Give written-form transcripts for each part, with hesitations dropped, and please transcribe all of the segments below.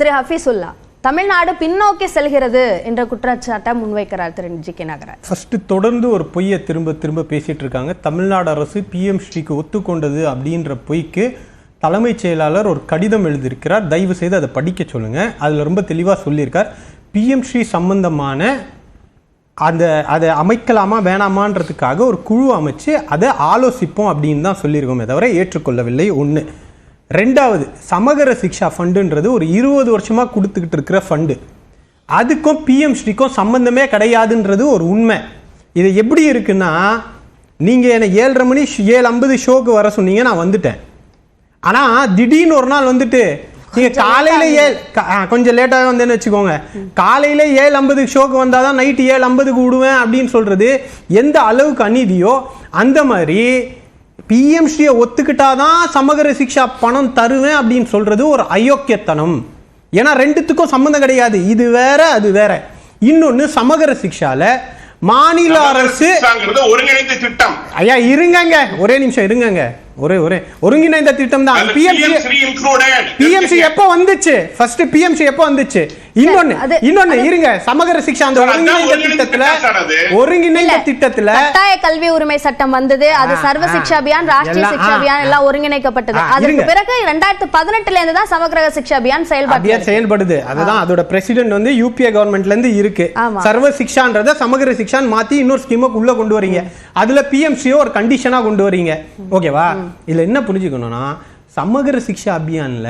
திரு ஹஃபீசுல்லா, தமிழ்நாடு பின்னோக்கி செல்கிறது என்ற குற்றச்சாட்டை முன்வைக்கிறார் திரு ஜி.கே. நாகராஜ். ஃபர்ஸ்ட் தொடர்ந்து ஒரு பொய்யை திரும்ப பேசிட்டு இருக்காங்க. தமிழ்நாடு அரசு பிஎம் ஸ்ரீக்கு ஒத்துக்கொண்டது அப்படின்ற பொய்க்கு தலைமைச் செயலாளர் ஒரு கடிதம் எழுதியிருக்கிறார். தயவு செய்து அதை படிக்க சொல்லுங்க. அதில் ரொம்ப தெளிவாக சொல்லியிருக்கார். பிஎம் ஸ்ரீ சம்பந்தமான அதை அமைக்கலாமா வேணாமான்றதுக்காக ஒரு குழு அமைச்சு அதை ஆலோசிப்போம் அப்படின்னு தான் சொல்லியிருக்கோமே தவிர ஏற்றுக்கொள்ளவில்லை. ஒன்று. ரெண்டாவது, சமகர சிக்ஷா ஃபண்டுன்றது ஒரு 20 வருஷமாக கொடுத்துக்கிட்டு இருக்கிற ஃபண்டு. அதுக்கும் பிஎம் ஸ்ரீக்கும் சம்பந்தமே கிடையாதுன்றது ஒரு உண்மை. இது எப்படி இருக்குன்னா, நீங்கள் என்னை 7:30 மணி 7:50 ஷோக்கு வர சொன்னீங்க, நான் வந்துட்டேன். ஆனால் திடீர்னு ஒரு நாள் வந்துட்டு நீங்கள் காலையில் கொஞ்சம் லேட்டாக வந்தேன்னு வச்சுக்கோங்க, காலையில் 7:50 ஷோக்கு வந்தால் தான் நைட்டு 7:50 விடுவேன் அப்படின்னு சொல்கிறது எந்த அளவுக்கு அநீதியோ அந்த மாதிரி பிஎம் ஸ்ரீயை ஒத்துக்கிட்டாதான் சமகர சிக்ஷா பணம் தருவேன் அப்படின்னு சொல்றது ஒரு அயோக்கியத்தனம். ஏன்னா ரெண்டுத்துக்கும் சம்பந்தம் கிடையாது. இது வேற அது வேற. இன்னொன்னு, சமகர சிக்ஷால மாநில அரசு ஒருங்கிணைந்த திட்டம். ஐயா இருங்க, ஒரே நிமிஷம் இருங்க. ஒரே ஒருங்கிணைந்த திட்டம் தான். பிஎம்சி எப்போ வந்துச்சு? ஃபர்ஸ்ட் பிஎம்சி எப்போ வந்துச்சு? இன்னொன்னு இருங்க. சமகர சிக்ஷா அந்த ஒருங்கிணைந்த திட்டத்துல கட்டாய கல்வி உரிமை சட்டம் வந்தது. அது சர்வ சிக்ஷா அபியான், ராஷ்டிரிய சிக்ஷா அபியான் எல்லாம் ஒருங்கிணைக்கப்பட்டது. அதுக்கு பிறகு 2018ல இருந்து தான் சமகர சிக்ஷா அபியான் செயல்படுது. அதுதான் அதோட பிரசிடென்ட் வந்து யூபிஏ கவர்மெண்ட்ல இருந்து இருக்கு. சர்வ சிக்ஷான்றத சமகர சிக்ஷான் மாத்தி இன்னொரு ஸ்கீமுக்கு உள்ள கொண்டு வரீங்க. அதுல பிஎம்சி ஒரு கண்டிஷனா கொண்டு வரீங்க. ஓகேவா? இதுல என்ன புரிஞ்சுக்கணும்னா, சமகர சிக்ஷா அபியான்ல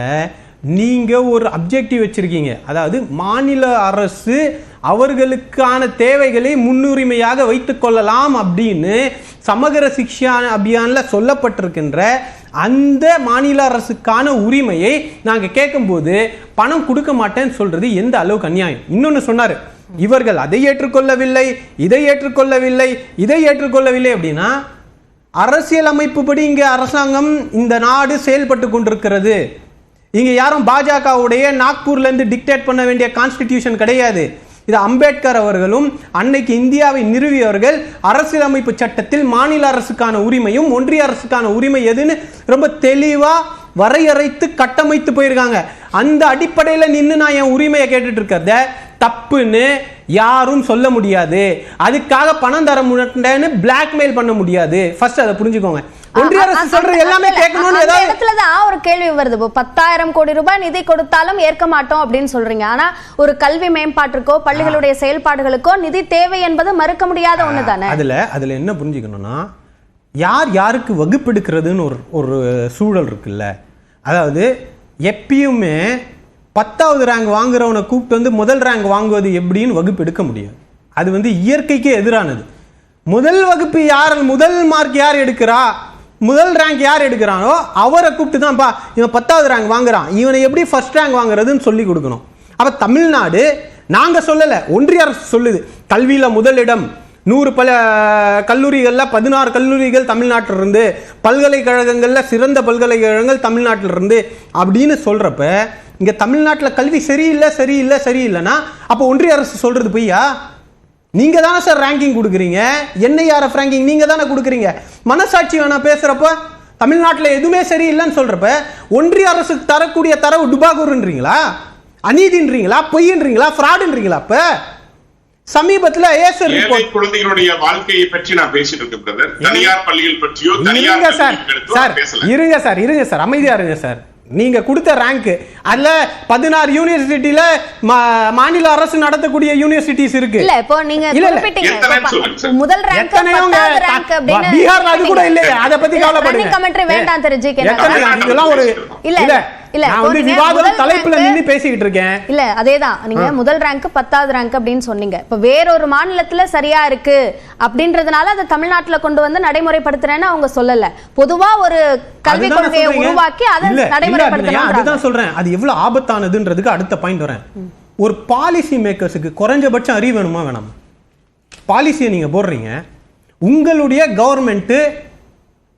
நீங்க ஒரு அப்ஜெக்டிவ் வச்சிருக்கீங்க. அதாவது மாநில அரசு அவர்களுக்கான தேவைகளை முன்னுரிமையாக வைத்துக் கொள்ளலாம் அப்படின்னு சமகர சிக்ஷா அபியான்ல சொல்லப்பட்டிருக்கின்ற அந்த மாநில அரசுக்கான உரிமையை நாங்க கேட்கும்போது பணம் கொடுக்க மாட்டேன்னு சொல்றது எந்த அளவுக்கு அநியாயம். இன்னொன்னு சொன்னாரு, இவர்கள் அதை ஏற்றுக்கொள்ளவில்லை, இதை ஏற்றுக்கொள்ளவில்லை, இதை ஏற்றுக்கொள்ளவில்லை அப்படின்னா அரசியல் அமைப்புப்படி இங்க அரசாங்கம் இந்த நாடு செயல்பட்டு கொண்டிருக்கிறது. இங்க யாரும் பாஜகவுடைய நாக்பூர்ல இருந்து டிக்டேட் பண்ண வேண்டிய கான்ஸ்டிடியூஷன் கிடையாது. இது அம்பேத்கர் அவர்களும் அன்னைக்கு இந்தியாவை நிறுவியவர்கள் அரசியலமைப்பு சட்டத்தில் மாநில அரசுக்கான உரிமையும் ஒன்றிய அரசுக்கான உரிமை எதுன்னு ரொம்ப தெளிவா வரையறைத்து கட்டமைத்து போயிருக்காங்க. அந்த அடிப்படையில் நின்று நான் என் உரிமையை கேட்டுட்டு இருக்கிறத தப்புன்னு யாரும் சொல்ல முடியாது. அதுக்காக பணம் தர முடியலன்னு பிளாக்மெயில் பண்ண முடியாது. ஃபர்ஸ்ட் அதை புரிஞ்சுக்கோங்க. ஒன்றிய அரசு சொல்றது எல்லாமே கேட்கணும்னு ஏதாவது இடத்துல தான் ஒரு கேள்வி வருது. 10,000 கோடி ரூபாய் நிதி கொடுத்தாலும் ஏற்க மாட்டோம் அப்படின்னு சொல்றீங்க. ஆனா ஒரு கல்வி மேம்பாட்டிற்கோ பள்ளிகளுடைய செயல்பாடுகளுக்கோ நிதி தேவை என்பது மறுக்க முடியாத ஒண்ணுதானே. அதுல என்ன புரிஞ்சுக்கணும்னா, யார் யாருக்கு வகுப்பெடுக்கிறதுன்னு ஒரு சூழல் இருக்குல்ல. அதாவது எப்பயுமே 10வது ரேங்க் வாங்குறவனை கூப்பிட்டு வந்து முதல் ரேங்க் வாங்குவது எப்படின்னு வகுப்பு எடுக்க முடியாது. அது வந்து இயற்கைக்கே எதிரானது. முதல் வகுப்பு முதல் மார்க் யார் எடுக்கிறா, முதல் ரேங்க் யார் எடுக்கிறானோ அவரை கூப்பிட்டு தான்ப்பா இவன் 10வது ரேங்க் வாங்குறான், இவனை எப்படி ஃபர்ஸ்ட் ரேங்க் வாங்குறதுன்னு சொல்லி கொடுக்கணும். அப்ப தமிழ்நாடு நாங்க சொல்லல, ஒன்றிய அரசு சொல்லுது. கல்வியில முதலிடம் 100 கல்லூரிகள்ல 16 கல்லூரிகள் தமிழ்நாட்டில் இருந்து, பல்கலைக்கழகங்கள்ல சிறந்த பல்கலைக்கழகங்கள் தமிழ்நாட்டில் இருந்து அப்படின்னு சொல்றப்ப இங்க தமிழ்நாட்டில் கல்வி சரியில்லைன்னா அப்போ ஒன்றிய அரசு சொல்றது பொய்யா? நீங்க தானே சார் ரேங்கிங் கொடுக்குறீங்க. என்ஐஆர்எஃப் ரேங்கிங் நீங்க தானே கொடுக்குறீங்க. மனசாட்சி வேணா பேசுறப்ப தமிழ்நாட்டில் எதுவுமே சரியில்லைன்னு சொல்றப்ப ஒன்றிய அரசு தரக்கூடிய தரவு டுபாகூர்ன்றீங்களா, அநீதின்றீங்களா, பொய்ன்றீங்களா, ஃப்ராடுன்றீங்களா? அப்ப சமீபத்துல குழந்தைகளுடைய வாழ்க்கையை பற்றி நான் பேசிட்டு இருக்கேன் பிரதர். தனியார் பள்ளிகள் பற்றியோ இருங்க சார், அமைதியா இருங்க சார். நீங்க கொடுத்த ரேங்க் அதுல 16 யூனிவர்சிட்டியில மாநில அரசு நடத்தக்கூடிய யூனிவர்சிட்டிஸ் இருக்கு. இல்ல இப்போ நீங்க முதல் ரேங்க் அப்படினா பீகார்ல அது கூட இல்ல. அத பத்தி கவலைப்படுங்க. கமெண்ட்ரி வேண்டாம் திரு ஜி.கே. இதெல்லாம் ஒரு இல்ல நான் வந்து விவாத தலைப்புல நின்னு பேசிட்டு இருக்கேன். இல்ல அதேதான், நீங்க முதல் ரேங்க் 10வது ரேங்க் அப்படின்னு சொன்னீங்க. இப்ப வேறொரு மாநிலத்துல சரியா இருக்கு அப்படின்றதுனால அதை தமிழ்நாட்டுல கொண்டு வந்து நடைமுறைப்படுத்துறேன்னு அவங்க சொல்லல. பொதுவா ஒரு கல்வி கொள்கையை உருவாக்கி அதை நடைமுறைப்படுத்தலாம். அதுதான் சொல்றேன். அது எவ்வளவு ஆபத்தானதுன்றதுக்கு அடுத்த பாயிண்ட் வரேன். ஒரு பாலிசி மேக்கர்ஸுக்கு குறைஞ்சபட்சம் அறிவு வேணுமா வேணாம்? பாலிசியை நீங்க போடுறீங்க, உங்களுடைய கவர்மெண்ட்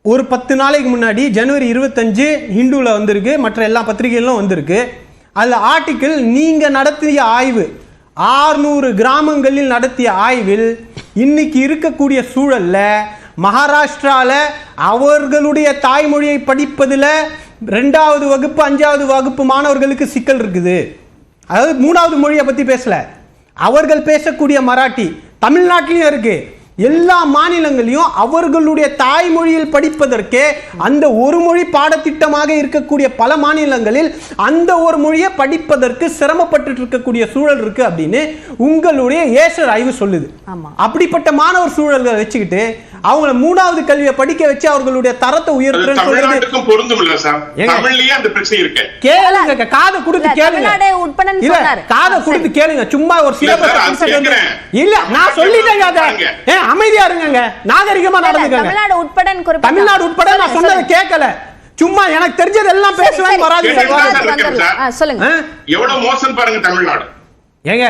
ஒரு 10 நாளைக்கு முன்னாடி ஜனவரி 25 ஹிந்துல வந்திருக்கு, மற்ற எல்லா பத்திரிகைகளும் வந்திருக்கு. அதுல ஆர்டிக்கிள் நீங்க நடத்திய ஆய்வு 600 கிராமங்களில் நடத்திய ஆய்வில் இன்னைக்கு இருக்கக்கூடிய சூழல்ல மகாராஷ்டிரால அவர்களுடைய தாய்மொழியை படிப்பதில் 2வது வகுப்பு 5வது வகுப்பு மாணவர்களுக்கு சிக்கல் இருக்குது. அதாவது மூணாவது மொழியை பத்தி பேசல, அவர்கள் பேசக்கூடிய மராட்டி தமிழ்நாட்டிலையும் இருக்கு. எல்லா மாநிலங்களையும் அவர்களுடைய தாய்மொழியில் படிப்பதற்கே அந்த ஒரு மொழி பாடத்திட்டமாக இருக்கக்கூடிய பல மாநிலங்களில் அந்த ஒரு மொழியை படிப்பதற்கு சிரமப்பட்டு இருக்கக்கூடிய சூழல் இருக்கு அப்படின்னு உங்களுடைய ஏசர் ஆய்வு சொல்லுது. அப்படிப்பட்ட மாணவர் சூழல்களை வச்சுக்கிட்டு அவங்கள மூணாவது கல்வியை படிக்க வச்சு அவர்களுடைய தரத்தை உயர்த்துறேன்னு சொல்றது பொருந்தும் இல்ல சார். தமிழ்லயே அந்த பிரச்சனை இருக்கு. கேளுங்க, காதை கொடுத்து கேளுங்க, காதை கொடுத்து கேளுங்க. சும்மா ஒரு சிலபஸ் இல்ல, நான் சொல்லிட்டேங்க. அத அமைதியா இருங்க, நாகரிகமா நடந்துக்கங்க. தமிழ்நாடு உட்பட நான் சொன்னதை கேட்கல, சும்மா எனக்கு தெரிஞ்சது எல்லாம் பேசுவேன் வராது. சொல்லுங்க, எவ்வளவு மோசம் பாருங்க தமிழ்நாடு. ஏங்க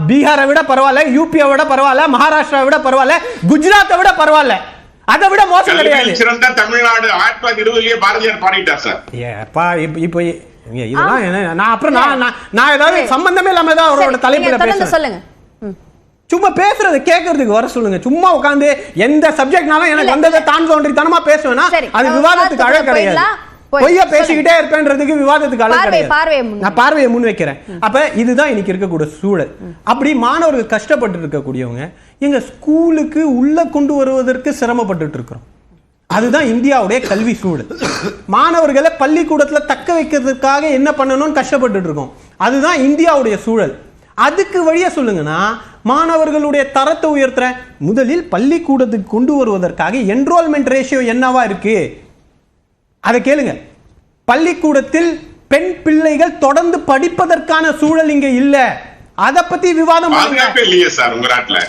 பீகாரை விட பரவாயில்ல, யூபியை விட பரவாயில்ல, மகாராஷ்டிரா விட பரவாயில்ல, குஜராத்தை விட பரவாயில்ல, அதை விட மோசம் கிடையாது. சிறந்த தமிழ்நாடு 1920 பாரதியார் பாடிட்டார் சார். ஏப்பா இப்போ இதெல்லாம் நான் அப்புறம் நான் ஏதாவது சம்பந்தமே இல்லாம ஏதாவது அவரோட தலைப்புல பேசுறேன். சொல்லுங்க, சும்மா பேசுறது கேட்கறதுக்கு வர சொல்லுங்க. சும்மா உட்காந்து எந்த சப்ஜெக்ட்னாலும் எனக்கு வந்ததை தான் தோன்றித்தனமா பேசுவேன்னா அது விவாதத்துக்கு அழகு கிடையாது. பொய்யா பேசிக்கிட்டே இருப்பேன்றதுக்கு விவாதத்துக்கு அழகு கிடையாது. நான் பார்வையை முன் வைக்கிறேன். அப்ப இதுதான் இன்னைக்கு இருக்கக்கூடிய சூழல். அப்படி மாணவர்கள் கஷ்டப்பட்டு இருக்கக்கூடியவங்க எங்க ஸ்கூலுக்கு உள்ள கொண்டு வருவதற்கு சிரமப்பட்டு இருக்கிறோம். அதுதான் இந்தியாவுடைய கல்வி சூழல். மாணவர்களை பள்ளிக்கூடத்துல தக்க வைக்கிறதுக்காக என்ன பண்ணணும்னு கஷ்டப்பட்டு இருக்கோம். அதுதான் இந்தியாவுடைய சூழல். அதுக்கு வழியா சொல்லுங்கன்னா மாணவர்களுடைய தரத்தை உயர்த்துற முதலில் பள்ளிக்கூடத்துக்கு கொண்டு வருவதற்காக என்ரோல்மெண்ட் ரேஷியோ என்னவா இருக்கு அதை கேளுங்க. பள்ளிக்கூடத்தில் பெண் பிள்ளைகள் தொடர்ந்து படிப்பதற்கான சூழல் இங்க இல்ல. அத பத்தி விவாதம் இல்லையே சார் உங்க நாட்டுல.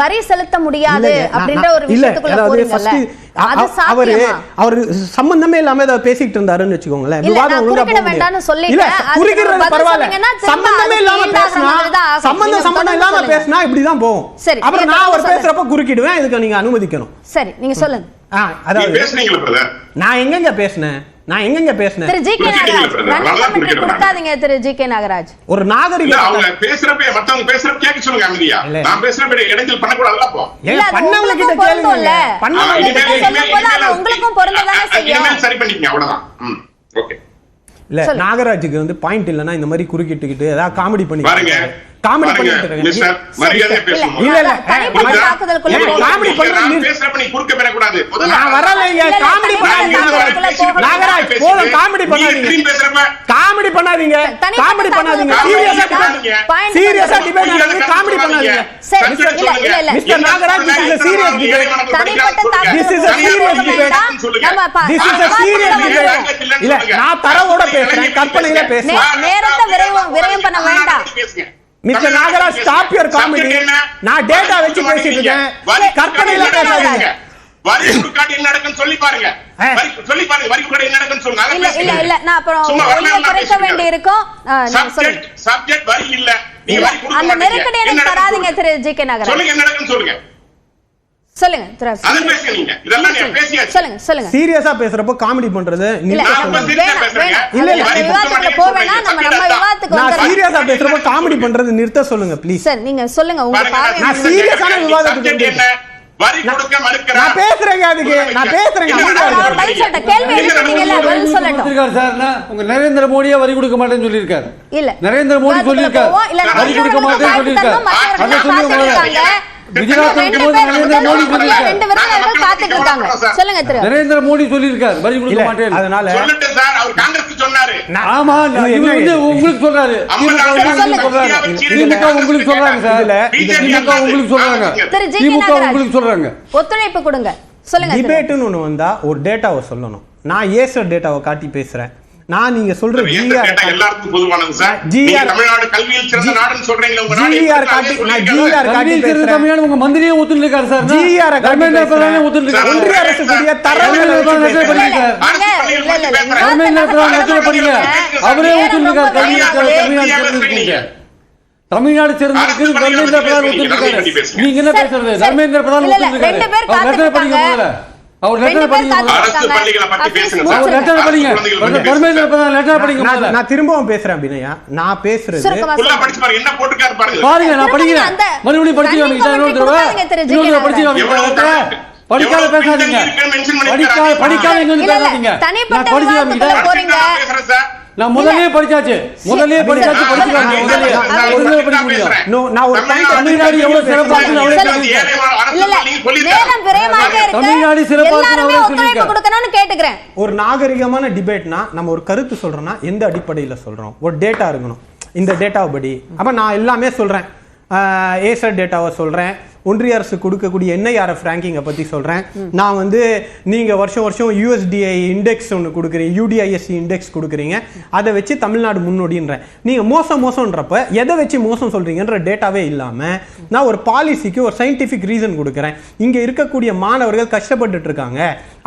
வரி செலுத்த முடியாது அப்படின்ற ஒரு விஷயத்துக்குள்ள போறீங்கல்ல, அது சாத்தியமா? அவர் சம்பந்தமே இல்லாம ஏதாவது பேசிட்டு இருந்தாருன்னு வெச்சுக்கோங்களேன், விவாதம் ஒழுங்கா போக முடியாது. இல்ல குறுக்கிறது பரவாயில்ல, சம்பந்தமே இல்லாம பேசினா சம்பந்தம் இல்லாம பேசினா இப்படிதான் போகும். அப்புறம் நான் அவர் பேசுறப்ப குறுக்கிடுவேன், இதுக்கு நீங்க அனுமதிக்கணும். சரி, நீங்க சொல்லுங்க. அதாவது நான் எங்கங்க பேசினேன், நான் எங்கங்க பேசினேன்? திரு ஜி.கே. நாகராஜ் கொடுக்காதீங்க. திரு ஜி.கே. நாகராஜ் ஒரு நாகரிக அவங்க பேசுறப்ப மத்தவங்க பேசுறப்ப கேட்க சொல்லுங்க அமைதியா. நான் பேசுறப்ப இடைஞ்சல் பண்ண கூடாதுல. போ இல்ல, பண்ணவங்க கிட்ட கேளுங்க. பண்ணவங்க கிட்ட சொல்லும்போது அது உங்களுக்கும் பொருந்ததானே செய்யும். சரி பண்ணிக்கங்க, அவ்வளவுதான். ஓகே. இல்ல நாகராஜுக்கு வந்து பாயிண்ட் இல்லனா இந்த மாதிரி குறுக்கிட்டுக்கிட்டு ஏதாவது காமெடி பண்ணி பாருங்க. காமெடி பண்ணிட்டு இருக்காங்க மிஸ்டர் மரியாதை பேசுங்க. இல்ல இல்ல தாக்குதலுக்குள்ள காமெடி பண்றது பேசுறப்ப நீ குறுக்க பெற கூடாது. நான் வரலைங்க, காமெடி பண்ணாதீங்க நாகராஜ். போல காமெடி பண்ணாதீங்க, காமெடி பண்ணாதீங்க, காமெடி பண்ணாதீங்க. சீரியஸா டிபேட் நடக்குது, காமெடி பண்ணாதீங்க. Mister Nagaraj, this is a serious debate. This is a serious debate. This is a serious debate. இல்ல நான் தரவோட பேசுறேன், கற்பனையில பேசுறேன். நேரத்தை விரயம் பண்ண வேண்டாம். Mister Nagaraj, stop your comedy. நான் டேட்டா வச்சு பேசிட்டு இருக்கேன், கற்பனையில பேசாதீங்க. வரி குடுக்காட்டி என்ன நடக்குன்னு சொல்லி பாருங்க. சொல்லி பாருங்க, வரி குடுக்காட்டி என்ன நடக்குன்னு சொல்லுங்க. இல்ல இல்ல நான் அப்புறம் ஒளியை குறைக்க வேண்டி இருக்கும். சப்ஜெக்ட் வரி இல்ல, நீங்க வரி கொடுக்க அந்த நெருக்கடி எனக்கு தராதீங்க. திரு ஜி.கே. நாகராஜ் சொல்லுங்க, என்ன நடக்குன்னு சொல்லுங்க. சொல்லுங்க திரு. அத பேசுங்க, இதெல்லாம் நீங்க பேசியாச்சு. சொல்லுங்க. சீரியஸா பேசுறப்ப காமெடி பண்றது இல்ல இல்ல விவாதத்துக்கு போவேனா, நம்ம விவாதத்துக்கு நான் சீரியஸா பேசுறப்ப காமெடி பண்றது நிறுத்த சொல்லுங்க ப்ளீஸ். சார் நீங்க சொல்லுங்க உங்க பார்வை. நான் சீரியஸான விவாதத்துக்கு என்ன வரி கொடுக்க மறுக்கற. நான் பேசுறேங்க, அதுக்கு நான் பேசுறேங்க. பதில் சொல்ல கேள்வி கேட்டீங்கல, பதில் சொல்லட்டும். இருக்கார் சார். உங்க நரேந்திர மோடியே வரி கொடுக்க மாட்டேன்னு சொல்லிருக்காரு. இல்ல நரேந்திர மோடி சொல்லிருக்காரு வரி கொடுக்க மாட்டேன்னு சொல்லிருக்காரு. அத சொல்லுங்க. நரேந்திர மோடி சொல்லிருக்காரு வரி கொடுக்க மாட்டேன். அதனால சொல்லிட்டு சார் அவர் காங்கிரஸ் சொன்னாரு. ஆமா, இவர் வந்து உங்களுக்கு சொல்றாரு, திமுக உங்களுக்கு சொல்றாங்க சார், திமுக உங்களுக்கு சொல்றாங்க, திமுக உங்களுக்கு சொல்றாங்க. ஒத்துழைப்பு கொடுங்க, சொல்லுங்க. டிபேட்னு ஒண்ணு வந்தா ஒரு டேட்டாவை சொல்லணும். நான் ஏசர் டேட்டாவை காட்டி பேசுறேன். நான் நீங்க சொல்ற ஜிஆர் எல்லாருக்கும் பொதுவானது சார். நீங்க தமிழ்நாடு கல்வியில் சிறந்த நாடுன்னு சொல்றீங்க. உங்க நாடு ஜிஆர் காட்டி, நான் ஜிஆர் காட்டி பேசுறேன். தமிழ்நாடு உங்க மந்திரியே ஒத்துன்னு இருக்காரு சார். ஜிஆர் தர்மேந்திர பிரதானே ஒத்துன்னு இருக்காரு. ஒன்றிய அரசு கூடிய தரவுகளை வச்சு படிங்க. தர்மேந்திர பிரதான் நெட்ல படிங்க. அவரே ஒத்துன்னு இருக்காரு. தமிழ்நாடு சிறந்திருக்கு. தர்மேந்திர பிரதான் ஒத்துன்னு இருக்காரு. நீங்க என்ன பேசுறது? தர்மேந்திர பிரதான் ஒத்துன்னு இருக்காரு. அவர் லெட்டர் படிங்க முதல்ல. அவர் லெட்டர் படிங்க. அரசு பள்ளிகளை பத்தி பேசுங்க. அவர் லெட்டர் படிங்க. தர்மேந்திர பிரதான் லெட்டர் படிங்க முதல்ல. நான் திரும்பவும் பேசுறேன் அபிநயா. நான் பேசுறது ஃபுல்லா படிச்சு பாருங்க, என்ன போட்டுக்காரு பாருங்க. பாருங்க, நான் படிக்கிறேன். மறுபடியும் படிச்சு காமிங்க. இன்னொரு தடவை படிச்சு காமிங்க. படிக்காத பேசாதீங்க. படிக்காத எங்க வந்து பேசாதீங்க. தனிப்பட்ட நான் படிச்சு விவாதத்துக்குள்ள போறீங்க. நான் முதல்லயே படிச்சாச்சு படிச்சுக்கலாம். முதல்லயே படிக்க முடியும். நான் ஒரு தமிழ்நாடு எவ்வளவு சிறப்பானது அவரே சொல்லிருக்காரு. நேரம் விரைவாக இருக்கு. தமிழ்நாடு சிறப்பானது எல்லாருமே அவரே ஒத்துழைப்பு சொல்லிருக்காரு. கொடுக்கணும்னு கேட்டுக்கிறேன். ஒரு நாகரிகமான டிபேட்னா நம்ம ஒரு கருத்து சொல்றோம்னா எந்த அடிப்படையில சொல்றோம்? ஒரு டேட்டா இருக்கணும். இந்த டேட்டாவை படி அப்ப நான் எல்லாமே சொல்றேன். ஏசர் டேட்டாவை சொல்றேன், ஒன்றிய அரசு கொடுக்கக்கூடிய என்ஐஆர்எஃப் ரேங்கிங்கை பத்தி சொல்றேன். நான் வந்து நீங்க வருஷம் வருஷம் யூஎஸ்டிஐ இண்டெக்ஸ் ஒன்று கொடுக்குறீங்க, யூடிஐஎஸ்சி இண்டெக்ஸ் கொடுக்குறீங்க, அதை வச்சு தமிழ்நாடு முன்னோடின்றேன். நீங்க மோசம்ன்றப்ப எதை வச்சு மோசம் சொல்றீங்கன்ற டேட்டாவே இல்லாம நான் ஒரு பாலிசிக்கு ஒரு சயின்டிபிக் ரீசன் கொடுக்குறேன். இங்க இருக்கக்கூடிய மாணவர்கள் கஷ்டப்பட்டுட்டு இருக்காங்க,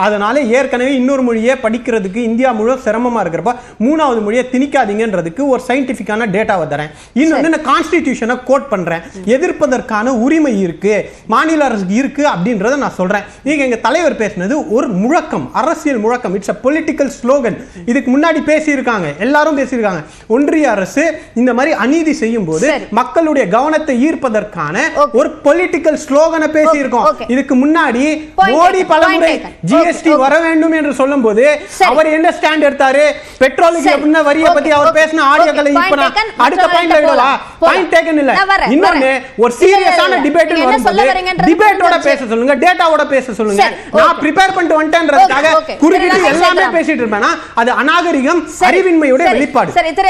அதனால ஏற்கனவே இன்னொரு மொழியை படிக்கிறதுக்கு இந்தியா முழுவதும் சிரமமா இருக்கிறப்ப மூணாவது மொழியை திணிக்காதீங்கன்றதுக்கு ஒரு சயின்டிபிக்கான டேட்டாவை தரேன். இன்னொன்று நான் கான்ஸ்டிடியூஷனை கோட் பண்றேன். எதிர்ப்பதற்கான உரிமை இருக்கு, மாநில அரசுக்கு இருக்கு அப்படின்றத நான் சொல்றேன். நீங்க எங்க தலைவர் பேசினது ஒரு முழக்கம், அரசியல் முழக்கம். It's a political slogan. இதுக்கு முன்னாடி பேசி இருக்காங்க, எல்லாரும் பேசி இருக்காங்க. ஒன்றிய அரசு இந்த மாதிரி அநீதி செய்யும் போது மக்களுடைய கவனத்தை ஈர்ப்பதற்கான ஒரு பொலிட்டிக்கல் ஸ்லோகனை பேசி இருக்கோம். இதுக்கு முன்னாடி மோடி பலமுறை ஜிஎஸ்டி வர வேண்டும் என்று சொல்லும்போது அவர் என்ன ஸ்டாண்ட் எடுத்தாரு? பெட்ரோலுக்கு என்ன வரியை பத்தி அவர் பேசின ஆடியோக்களை இப்ப நான் அடுத்த பாயிண்ட்ல விடவா? பாயிண்ட் டேக்கன் இல்ல. இன்னொன்னு ஒரு சீரியஸான டிபேட் டிபேட்டோட பேச சொல்லுங்க, டேட்டாவோட பேச சொல்லுங்க. நான் ப்ரிப்பேர் பண்ணிட்டு வந்துட்டேன்றதுக்காக குறுக்கிட்டு எல்லாமே பேசிட்டு இருப்பேனா அது அநாகரிகம், அறிவின்மையோட வெளிப்பாடு.